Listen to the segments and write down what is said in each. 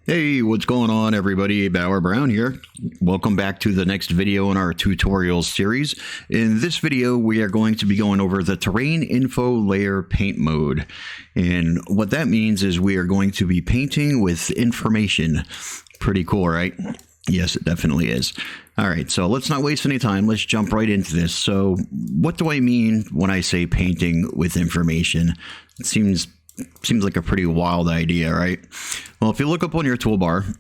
Hey, what's going on, everybody? Bauer Brown here. Welcome back to the next video in our tutorials series. In this video, we are going to be going over the Terrain InfoLayer Paint mode. And what that means is we are going to be painting with information. Pretty cool, right? Yes, it definitely is. All right, so let's not waste any time. Let's jump right into this. So what do I mean when I say painting with information? It seems like a pretty wild idea, right? Well, if you look up on your toolbar,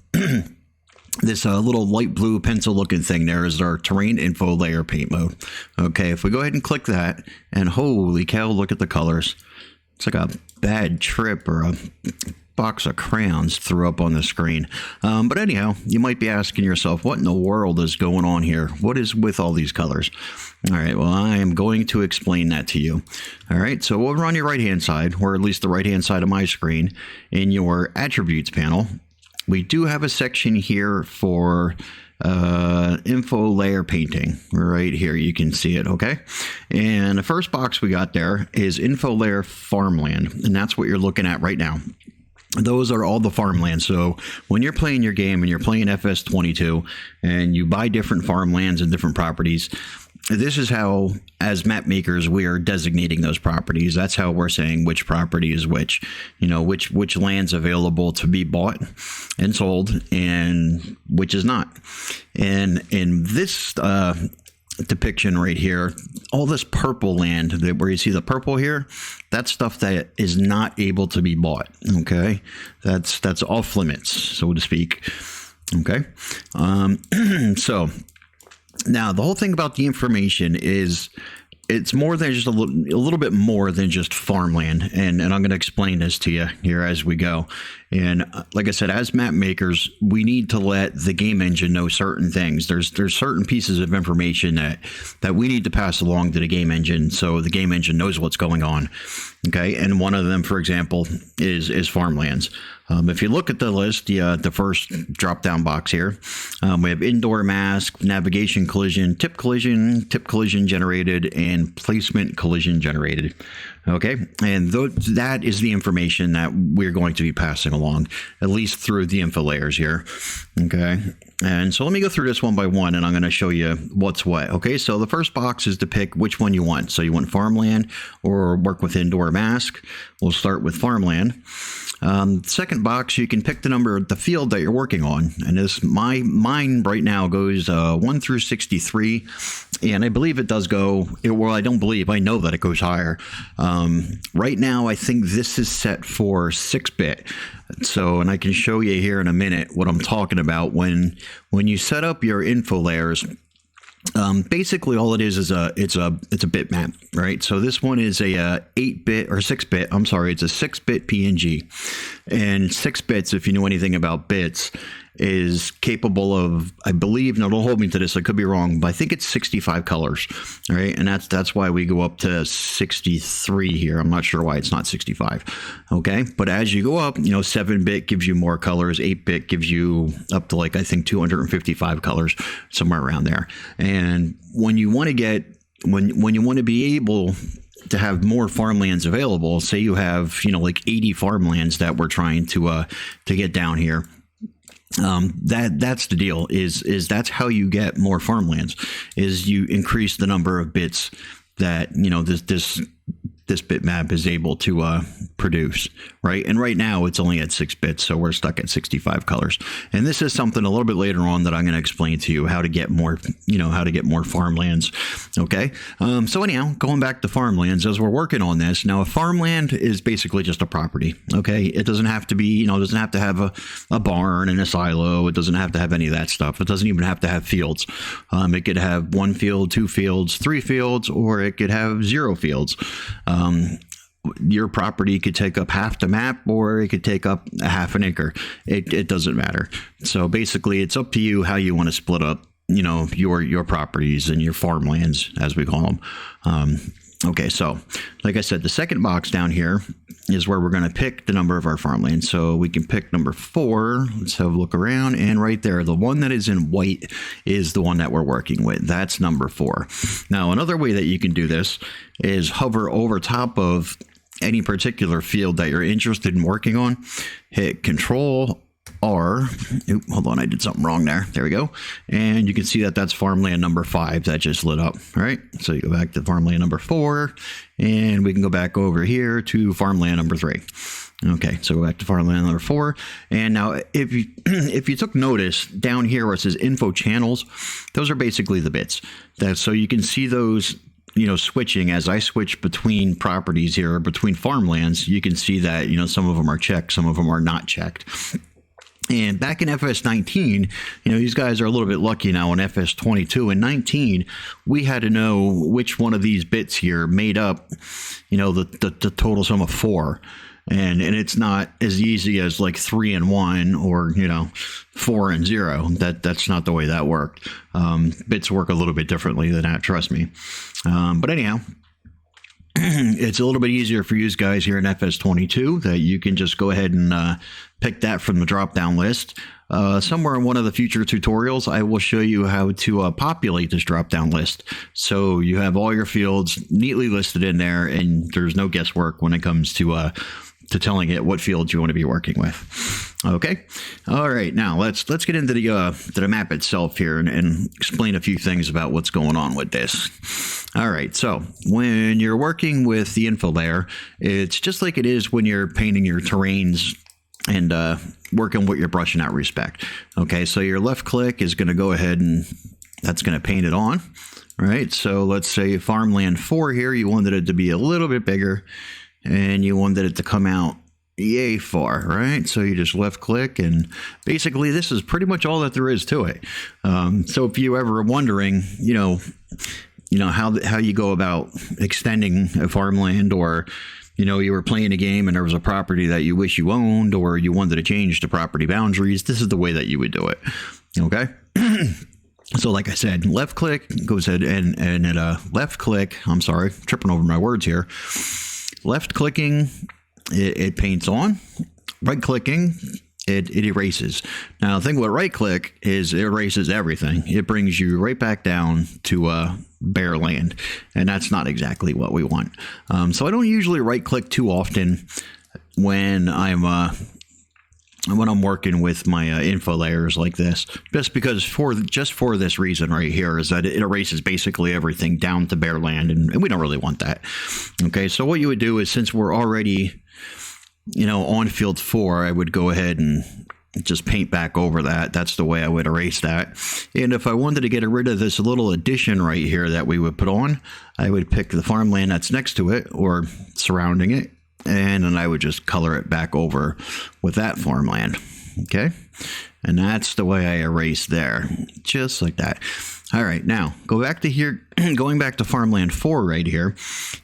this little light blue pencil looking thing there is our Terrain InfoLayer Paint mode. Okay, if we go ahead and click that, and holy cow, look at the colors. It's like a bad trip or a box of crayons threw up on the screen. But anyhow, you might be asking yourself, what in the world is going on here? What is with all these colors? All right, well, I am going to explain that to you. All right, so over on your right-hand side, or at least the right-hand side of my screen, in your attributes panel, we do have a section here for InfoLayer painting. Right here, you can see it, okay? And the first box we got there is InfoLayer Farmland, and that's what you're looking at right now. Those are all the farmlands. So when you're playing your game and you're playing FS22 and you buy different farmlands and different properties, this is how, as map makers, we are designating those properties. That's how we're saying which property is which, you know, which land's available to be bought and sold and which is not. And in this depiction right here, all this purple land where you see the purple here, that's stuff that is not able to be bought. Okay, that's off limits, so to speak. Okay, so now the whole thing about the information is it's more than just a little bit more than just farmland, and I'm going to explain this to you here as we go. And like I said, as map makers, we need to let the game engine know certain things. There's certain pieces of information that we need to pass along to the game engine so the game engine knows what's going on. Okay, and one of them, for example, is farmlands. If you look at the list, the first drop-down box here, we have indoor mask, navigation collision, tip collision generated, and placement collision generated. Okay, and that is the information that we're going to be passing along, at least through the info layers here. Okay, and so let me go through this one by one, and I'm going to show you what's what. Okay, so the first box is to pick which one you want. So you want farmland or work with indoor mask. We'll start with farmland. Second box, you can pick the number of the field that you're working on, and mine right now goes 1 through 63, and I believe it does go. Well, I don't believe, I know that it goes higher. Right now, I think this is set for 6-bit. So, and I can show you here in a minute what I'm talking about when you set up your info layers. Basically all it is it's a bitmap, right? So this one is a 8-bit or 6-bit. I'm sorry, it's a 6-bit PNG, and 6 bits, if you know anything about bits, is capable of, I believe, now don't hold me to this, I could be wrong, but I think it's 65 colors, right? And that's why we go up to 63 here. I'm not sure why it's not 65. Okay, but as you go up, 7-bit gives you more colors, 8-bit gives you up to, like, I think 255 colors, somewhere around there. And when you want to get, when you want to be able to have more farmlands available, say you have, like 80 farmlands that we're trying to get down here, that's the deal, is that's how you get more farmlands, is you increase the number of bits that this bitmap is able to produce, right? And right now it's only at 6 bits, so we're stuck at 65 colors. And this is something a little bit later on that I'm going to explain to you how to get more, how to get more farmlands. Okay. So anyhow, going back to farmlands, as we're working on this now, a farmland is basically just a property. Okay. It doesn't have to be, it doesn't have to have a barn and a silo. It doesn't have to have any of that stuff. It doesn't even have to have fields. It could have 1 field, 2 fields, 3 fields, or it could have 0 fields. Your property could take up half the map, or it could take up a half an acre. It doesn't matter. So basically, it's up to you how you want to split up, your properties and your farmlands, as we call them. Okay, so like I said, the second box down here is where we're going to pick the number of our farmlands. So we can pick number 4. Let's have a look around, and right there, the one that is in white is the one that we're working with. That's number 4. Now, another way that you can do this is hover over top of any particular field that you're interested in working on, hit Control hold on, I did something wrong there. There we go. And you can see that that's farmland number 5 that just lit up. All right. So you go back to farmland number 4, and we can go back over here to farmland number 3. Okay, so go back to farmland number 4. And now if you took notice down here where it says info channels, those are basically the bits. So you can see those, switching as I switch between properties here, between farmlands. You can see that, some of them are checked, some of them are not checked. And back in FS19, these guys are a little bit lucky now. In FS22 and 19, we had to know which one of these bits here made up, the total sum of 4. And it's not as easy as like 3 and 1 or, 4 and 0. That's not the way that worked. Bits work a little bit differently than that, trust me. But anyhow, it's a little bit easier for you guys here in FS22 that you can just go ahead and pick that from the drop-down list. Somewhere in one of the future tutorials, I will show you how to populate this drop-down list. So you have all your fields neatly listed in there, and there's no guesswork when it comes to telling it what fields you want to be working with. Okay. All right. Now let's get into the map itself here and explain a few things about what's going on with this. All right. So when you're working with the info layer, it's just like it is when you're painting your terrains and working with your brush in that respect. Okay. So your left click is going to go ahead and that's going to paint it on. Right. So let's say farmland 4 here, you wanted it to be a little bit bigger, and you wanted it to come out yay far, right? So you just left click, and basically this is pretty much all that there is to it. So if you ever wondering, how you go about extending a farmland, or you were playing a game and there was a property that you wish you owned, or you wanted to change the property boundaries, this is the way that you would do it. Okay. So like I said, left click goes ahead and left click. I'm sorry, tripping over my words here. Left clicking, it paints on. Right clicking, it erases. Now, the thing with right click is it erases everything. It brings you right back down to bare land, and that's not exactly what we want. So I don't usually right click too often when I'm working with my info layers like this, just because for this reason right here is that it erases basically everything down to bare land, and we don't really want that. Okay, so what you would do is, since we're already, on field 4, I would go ahead and just paint back over that. That's the way I would erase that. And if I wanted to get rid of this little addition right here that we would put on, I would pick the farmland that's next to it or surrounding it, and then I would just color it back over with that farmland. Okay. And that's the way I erase there, just like that. All right. Now go back to here, going back to farmland 4 right here.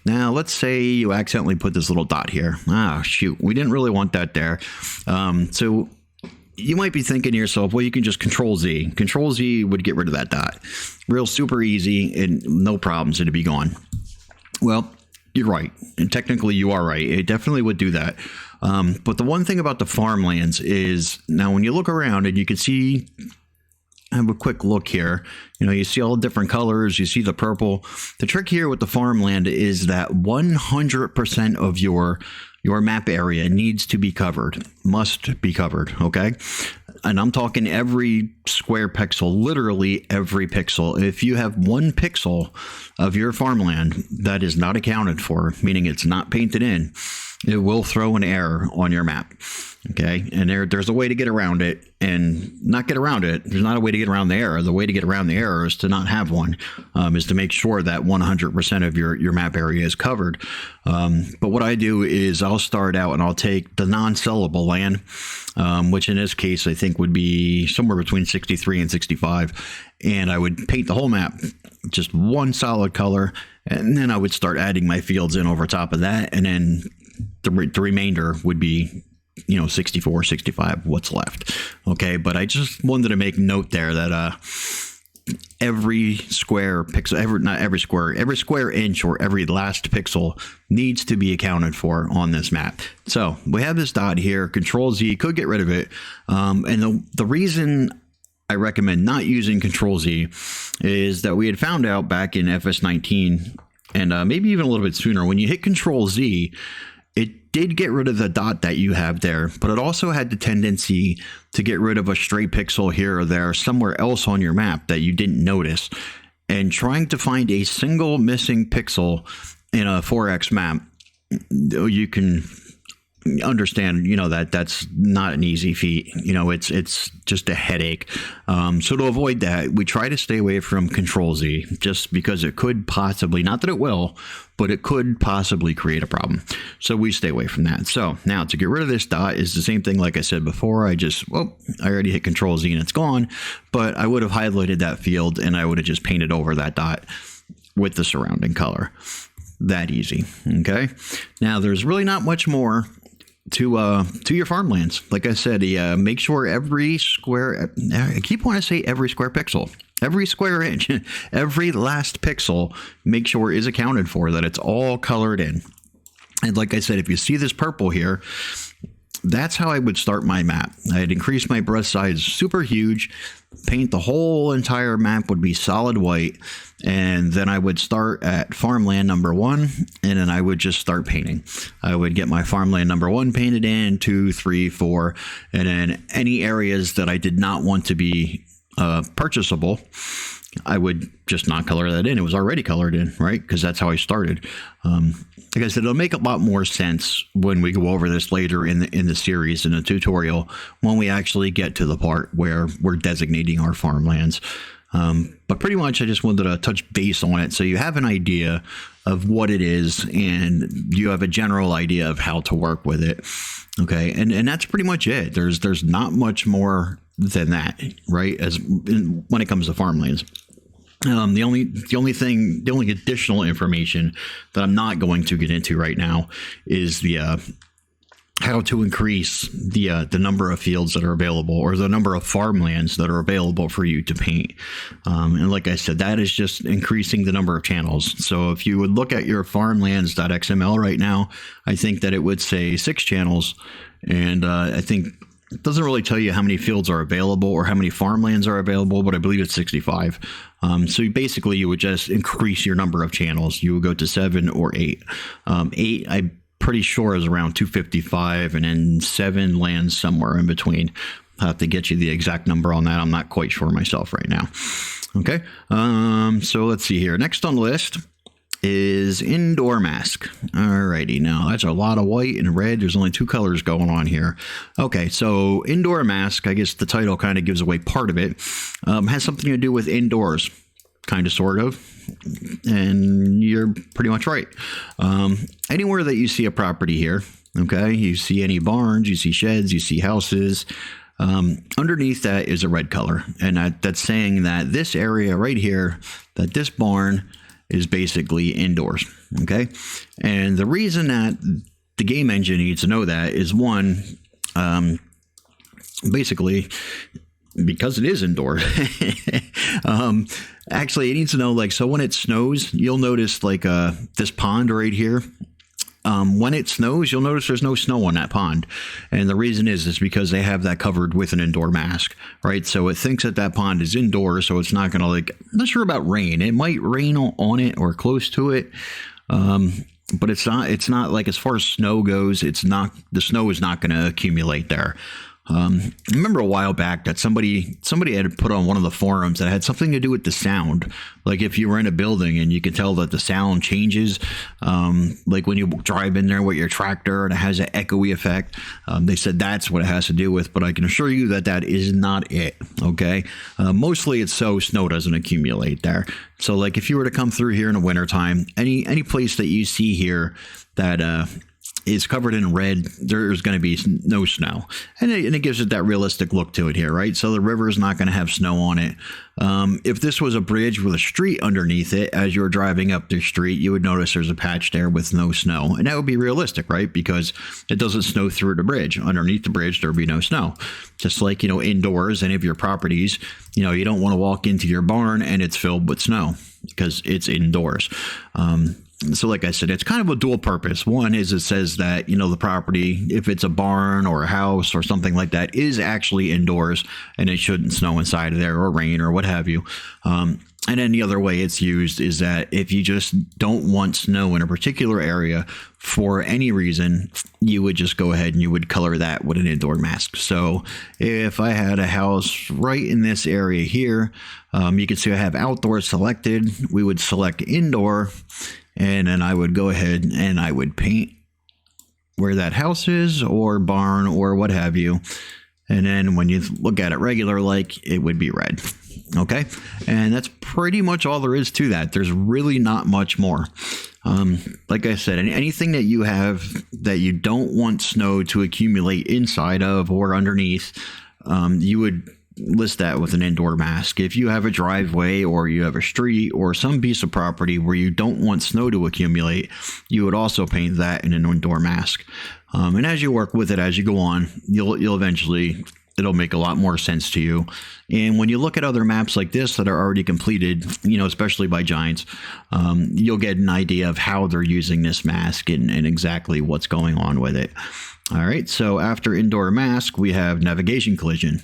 Now let's say you accidentally put this little dot here. Ah, shoot. We didn't really want that there. So you might be thinking to yourself, well, you can just Control Z. Control Z would get rid of that dot. Real super easy and no problems. It'd be gone. Well, you're right. And technically you are right. It definitely would do that. But the one thing about the farmlands is, now when you look around and you can see, have a quick look here, you see all the different colors, you see the purple. The trick here with the farmland is that 100% of your map area needs to be covered, must be covered. Okay. And I'm talking every square pixel, literally every pixel. If you have 1 pixel of your farmland that is not accounted for, meaning it's not painted in, it will throw an error on your map. Okay. And there's a way to get around it, and not get around it. There's not a way to get around the error. The way to get around the error is to not have one, is to make sure that 100% of your map area is covered. But what I do is I'll start out and I'll take the non-sellable land, which in this case I think would be somewhere between 63 and 65. And I would paint the whole map just one solid color, and then I would start adding my fields in over top of that, and then the remainder would be 64, 65, what's left. Okay. But I just wanted to make note there that every square pixel, every square inch or every last pixel needs to be accounted for on this map. So we have this dot here. Control Z could get rid of it. And the reason I recommend not using Control Z is that we had found out back in FS19 and maybe even a little bit sooner, when you hit Control Z, it did get rid of the dot that you have there, but it also had the tendency to get rid of a stray pixel here or there somewhere else on your map that you didn't notice. And trying to find a single missing pixel in a 4X map, you can understand, that's not an easy feat. It's just a headache. So to avoid that, we try to stay away from Control Z, just because it could possibly, not that it will, but it could possibly create a problem. So we stay away from that. So now to get rid of this dot is the same thing like I said before. I already hit Control Z and it's gone, but I would have highlighted that field and I would have just painted over that dot with the surrounding color. That easy. Okay. Now there's really not much more to your farmlands. Like I said, make sure every square, I keep wanting to say every square pixel, every square inch, every last pixel, make sure is accounted for, that it's all colored in. And like I said, if you see this purple here, that's how I would start my map. I'd increase my brush size super huge, paint the whole entire map would be solid white, and then I would start at farmland number 1, and then I would just start painting. I would get my farmland number 1 painted in, 2, 3, 4, and then any areas that I did not want to be purchasable, I would just not color that in. It was already colored in, right? Because that's how I started. Like I said, it'll make a lot more sense when we go over this later in the series, in the tutorial, when we actually get to the part where we're designating our farmlands. But pretty much I just wanted to touch base on it so you have an idea of what it is and you have a general idea of how to work with it. Okay, and that's pretty much it. There's not much more than that, right? When it comes to farmlands. The only additional information that I'm not going to get into right now is the how to increase the number of fields that are available, or the number of farmlands that are available for you to paint. And like I said, that is just increasing the number of channels. So if you would look at your farmlands.xml right now, I think that it would say 6 channels, and I think it doesn't really tell you how many fields are available or how many farmlands are available, but I believe it's 65. So basically you would just increase your number of channels. You would go to 7 or 8. 8, I'm pretty sure, is around 255, and then 7 lands somewhere in between. I'll have to get you the exact number on that. I'm not quite sure myself right now. Okay. So let's see here. Next on the list is indoor mask. Alrighty, now that's a lot of white and red. There's only 2 colors going on here. Okay, so indoor mask, I guess the title kind of gives away part of it. Has something to do with indoors, kind of, sort of, and you're pretty much right. Anywhere that you see a property here, okay, you see any barns, you see sheds, you see houses, underneath that is a red color, and that's saying that this area right here, that this barn is basically indoors. Okay, and the reason that the game engine needs to know that is, one, basically because it is indoors. Actually, it needs to know, like, so when it snows, you'll notice like this pond right here. When it snows, you'll notice there's no snow on that pond. And the reason is because they have that covered with an indoor mask, right? So it thinks that that pond is indoors, so it's not going to, like, I'm not sure about rain. It might rain on it or close to it. But it's not like, as far as snow goes, the snow is not going to accumulate there. I remember a while back that somebody had put on one of the forums that had something to do with the sound. Like if you were in a building and you could tell that the sound changes, like when you drive in there with your tractor and it has an echoey effect. They said that's what it has to do with, but I can assure you that that is not it. Okay. Mostly it's so snow doesn't accumulate there. So like if you were to come through here in the wintertime, any place that you see here that, is covered in red, there's going to be no snow, and it gives it that realistic look to it here, right? So the river is not going to have snow on it. If this was a bridge with a street underneath it, as you're driving up the street, you would notice there's a patch there with no snow, and that would be realistic, right? Because it doesn't snow through the bridge. Underneath the bridge, there would be no snow. Just like, indoors, any of your properties, you don't want to walk into your barn and it's filled with snow because it's indoors. So like I said, it's kind of a dual purpose. One is it says that, the property, if it's a barn or a house or something like that, is actually indoors and it shouldn't snow inside of there or rain or what have you. And And then the other way it's used is that if you just don't want snow in a particular area for any reason, you would just go ahead and you would color that with an indoor mask. So if I had a house right in this area here, you can see I have outdoor selected. We would select indoor, and then I would go ahead and I would paint where that house is, or barn, or what have you. And then when you look at it regular, like, it would be red. Okay. And that's pretty much all there is to that. There's really not much more. Like I said, anything that you have that you don't want snow to accumulate inside of or underneath, you would list that with an indoor mask. If you have a driveway or you have a street or some piece of property where you don't want snow to accumulate, you would also paint that in an indoor mask. And as you work with it, as you go on, you'll eventually, it'll make a lot more sense to you. And when you look at other maps like this that are already completed, especially by giants, you'll get an idea of how they're using this mask and exactly what's going on with it. All right. So after indoor mask, we have navigation collision.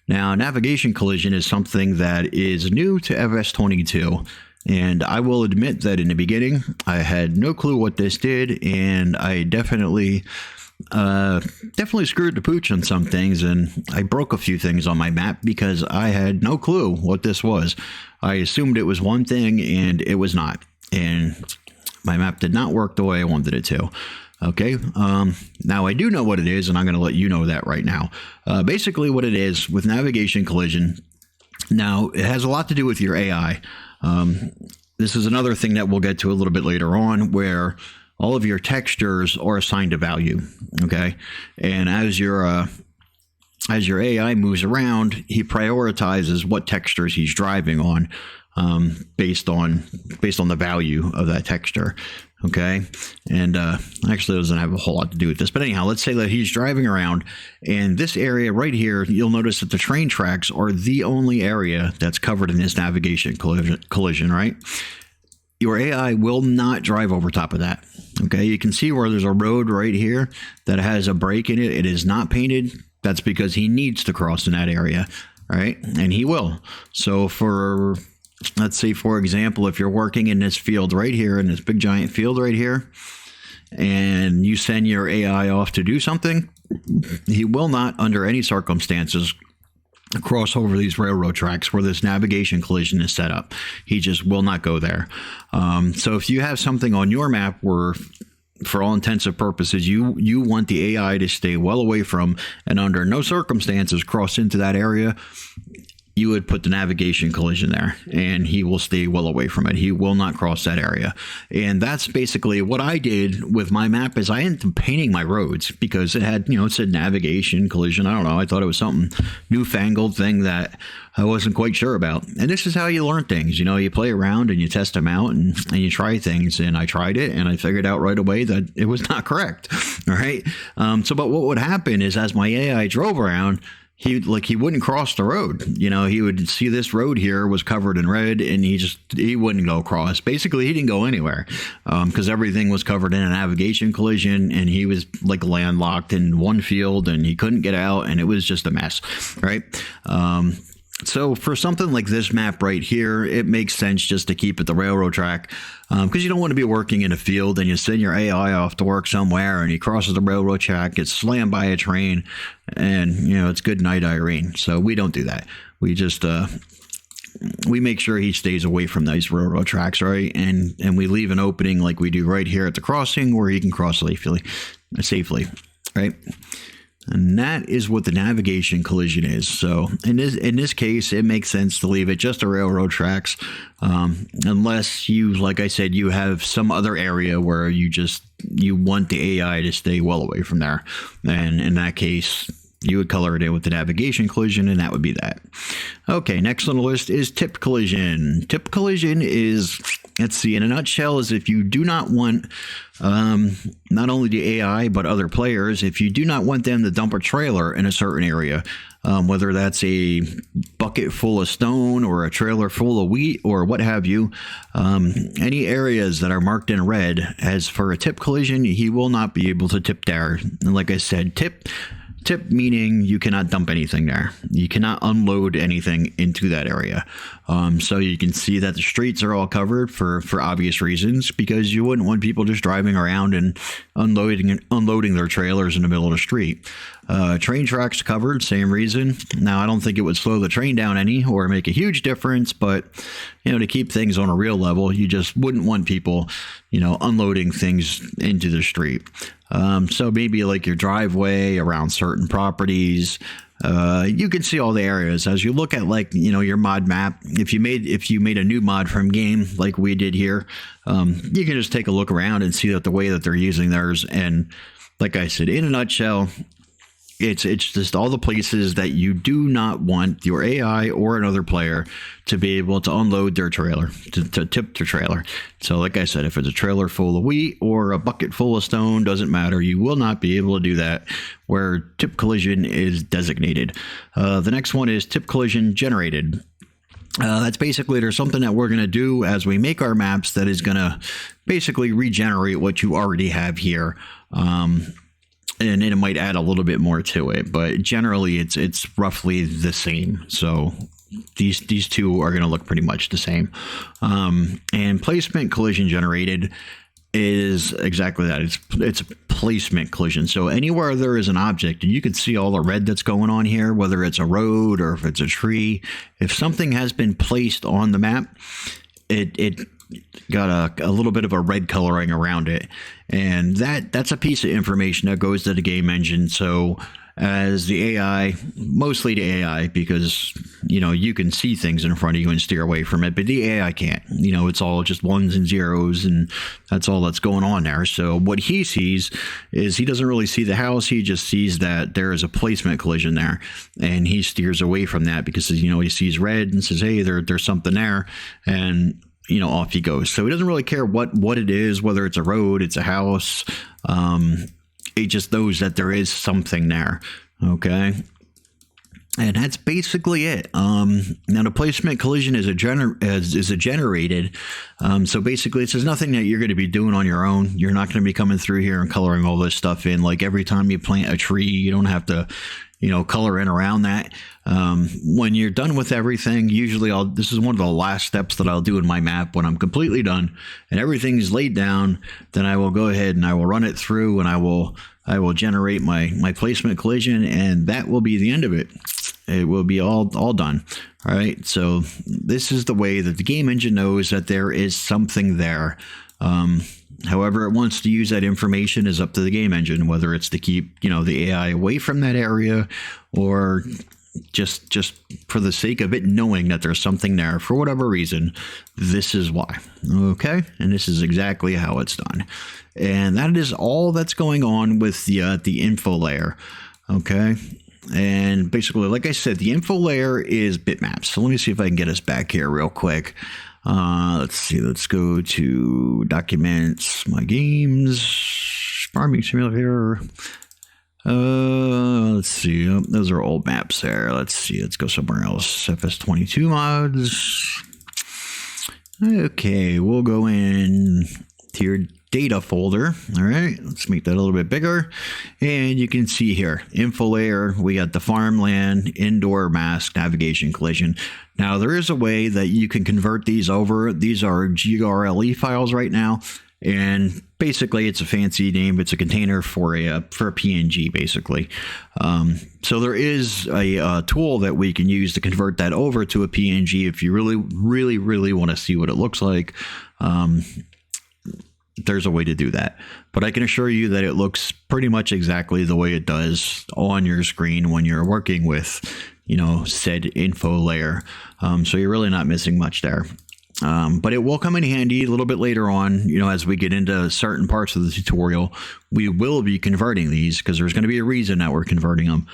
Now, navigation collision is something that is new to FS22. And I will admit that in the beginning, I had no clue what this did, and I definitely screwed the pooch on some things, and I broke a few things on my map because I had no clue what this was. I assumed it was one thing, and it was not. And my map did not work the way I wanted it to. Okay, now I do know what it is, and I'm going to let you know that right now. Basically, what it is with navigation collision, now it has a lot to do with your AI. This is another thing that we'll get to a little bit later on, where all of your textures are assigned a value. Okay, and as your AI moves around, he prioritizes what textures he's driving on, based on the value of that texture. Okay, and actually it doesn't have a whole lot to do with this, but anyhow, let's say that he's driving around, and this area right here, you'll notice that the train tracks are the only area that's covered in this navigation collision, right? Your AI will not drive over top of that. Okay, you can see where there's a road right here that has a break in it. It is not painted. That's because he needs to cross in that area, right? And he will. So let's say, for example, if you're working in this field right here, in this big giant field right here, and you send your AI off to do something, he will not, under any circumstances, cross over these railroad tracks where this navigation collision is set up. He just will not go there. So if you have something on your map where, for all intents and purposes, you want the AI to stay well away from and under no circumstances cross into that area, you would put the navigation collision there, and he will stay well away from it. He will not cross that area. And that's basically what I did with my map. Is I ended up painting my roads because it had, it said navigation collision. I don't know. I thought it was something newfangled thing that I wasn't quite sure about. And this is how you learn things. You play around and you test them out and you try things. And I tried it and I figured out right away that it was not correct. All right. But what would happen is, as my AI drove around, he wouldn't cross the road. He would see this road here was covered in red, and he wouldn't go across. Basically, he didn't go anywhere because everything was covered in a navigation collision, and he was like landlocked in one field, and he couldn't get out, and it was just a mess, right? So for something like this map right here, it makes sense just to keep it the railroad track, because you don't want to be working in a field and you send your AI off to work somewhere and he crosses the railroad track, gets slammed by a train, and it's good night, Irene. So we don't do that. We just we make sure he stays away from those railroad tracks, right? And we leave an opening like we do right here at the crossing where he can cross safely, right? And that is what the navigation collision is. So in this case, it makes sense to leave it just the railroad tracks, unless you, like I said, you have some other area where you want the AI to stay well away from there. And in that case, you would color it in with the navigation collision, and that would be that. Okay, next on the list is tip collision. Tip collision is, let's see, in a nutshell, is if you do not want not only the AI but other players, if you do not want them to dump a trailer in a certain area, whether that's a bucket full of stone or a trailer full of wheat or what have you, any areas that are marked in red, as for a tip collision, he will not be able to tip there. And like I said, tip tip meaning you cannot dump anything there. You cannot unload anything into that area. So you can see that the streets are all covered for obvious reasons, because you wouldn't want people just driving around and unloading their trailers in the middle of the street. Train tracks covered, same reason. Now, I don't think it would slow the train down any or make a huge difference, but to keep things on a real level, you just wouldn't want people, unloading things into the street. So maybe like your driveway around certain properties. You can see all the areas as you look at your mod map. If you made a new mod from game like we did here, you can just take a look around and see that the way that they're using theirs. And like I said, in a nutshell, it's just all the places that you do not want your AI or another player to be able to unload their trailer, to tip their trailer. So like I said, if it's a trailer full of wheat or a bucket full of stone, doesn't matter. You will not be able to do that where tip collision is designated. The next one is tip collision generated. That's basically, there's something that we're going to do as we make our maps that is going to basically regenerate what you already have here. And it might add a little bit more to it, but generally it's roughly the same. So these two are going to look pretty much the same. And placement collision generated is exactly that. It's placement collision. So anywhere there is an object, and you can see all the red that's going on here, whether it's a road or if it's a tree, if something has been placed on the map, it got a little bit of a red coloring around it, and that's a piece of information that goes to the game engine. So as the AI, mostly the AI, because you can see things in front of you and steer away from it, but the AI can't. It's all just ones and zeros, and that's all that's going on there. So what he sees is, he doesn't really see the house. He just sees that there is a placement collision there, and he steers away from that because he sees red and says, hey, there's something there, and off he goes. So he doesn't really care what it is, whether it's a road, it's a house. It just knows that there is something there. Okay. And that's basically it. Now the placement collision is a generated. So basically it says nothing that you're going to be doing on your own. You're not going to be coming through here and coloring all this stuff in. Like every time you plant a tree, you don't have to, color in around that. When you're done with everything, usually this is one of the last steps that I'll do in my map. When I'm completely done and everything's laid down, then I will go ahead and I will run it through, and I will generate my placement collision, and that will be the end of it. It will be all done. All right. So this is the way that the game engine knows that there is something there. However it wants to use that information is up to the game engine, whether it's to keep, the AI away from that area, or just for the sake of it knowing that there's something there for whatever reason. This is why. Okay. And this is exactly how it's done. And that is all that's going on with the info layer. Okay. And basically, like I said, the info layer is bitmaps. So let me see if I can get us back here real quick. Let's see. Let's go to documents, my games, farming simulator. Let's see. Those are old maps there. Let's see. Let's go somewhere else. FS22 mods. Okay, we'll go in to your data folder. All right, let's make that a little bit bigger. And you can see here, info layer, we got the farmland, indoor mask, navigation collision. Now there is a way that you can convert these over. These are GRLE files right now. And basically it's a fancy name. It's a container for a PNG basically. So there is a tool that we can use to convert that over to a PNG if you really want to see what it looks like. There's a way to do that, but I can assure you that it looks pretty much exactly the way it does on your screen when you're working with, said info layer. So you're really not missing much there. But it will come in handy a little bit later on, as we get into certain parts of the tutorial. We will be converting these because there's going to be a reason that we're converting them.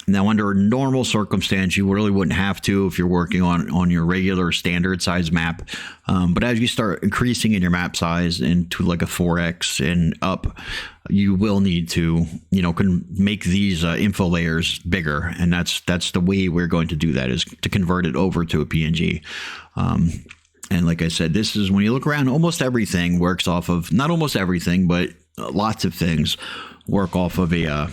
Now, under normal circumstance, you really wouldn't have to if you're working on your regular standard size map. But as you start increasing in your map size into like a 4x and up, you will need to, make these info layers bigger. And that's the way we're going to do that, is to convert it over to a PNG. And like I said, this is when you look around, almost everything works off of, not almost everything, but lots of things work off of a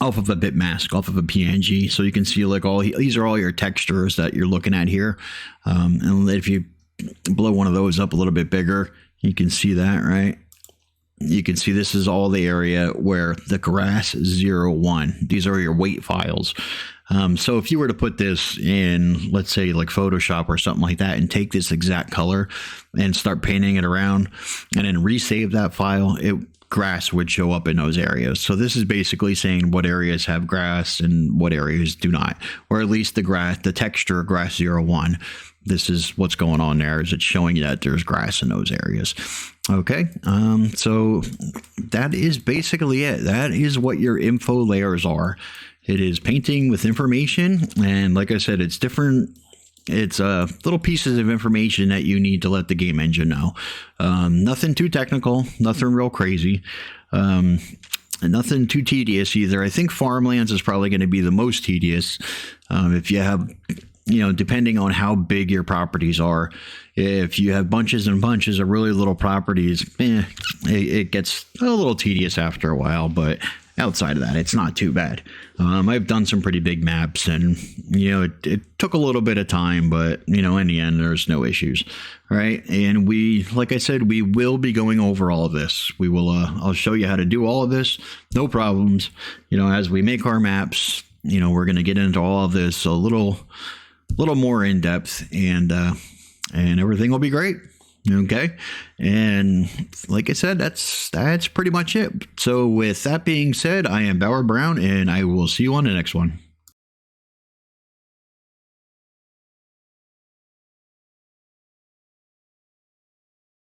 off of a bit mask, off of a PNG. So you can see like these are all your textures that you're looking at here. And if you blow one of those up a little bit bigger, you can see that, right? You can see this is all the area where the grass 01. These are your weight files. So if you were to put this in, let's say like Photoshop or something like that, and take this exact color and start painting it around and then resave that file, grass would show up in those areas. So this is basically saying what areas have grass and what areas do not, or at least the texture grass 01. This is what's going on there, is it's showing you that there's grass in those areas. Okay, so that is basically it. That is what your info layers are. It is painting with information, and like I said, it's different. It's little pieces of information that you need to let the game engine know. Nothing too technical, nothing real crazy, and nothing too tedious either. I think Farmlands is probably going to be the most tedious if you have, depending on how big your properties are. If you have bunches and bunches of really little properties, it gets a little tedious after a while, but outside of that, it's not too bad. I've done some pretty big maps, and it took a little bit of time, but in the end, there's no issues. All right, and like I said, we will be going over all of this. We will. I'll show you how to do all of this, no problems. As we make our maps, we're going to get into all of this a little more in depth, and everything will be great. Okay, and like I said, that's pretty much it. So with that being said, I am Bauer Brown, and I will see you on the next one.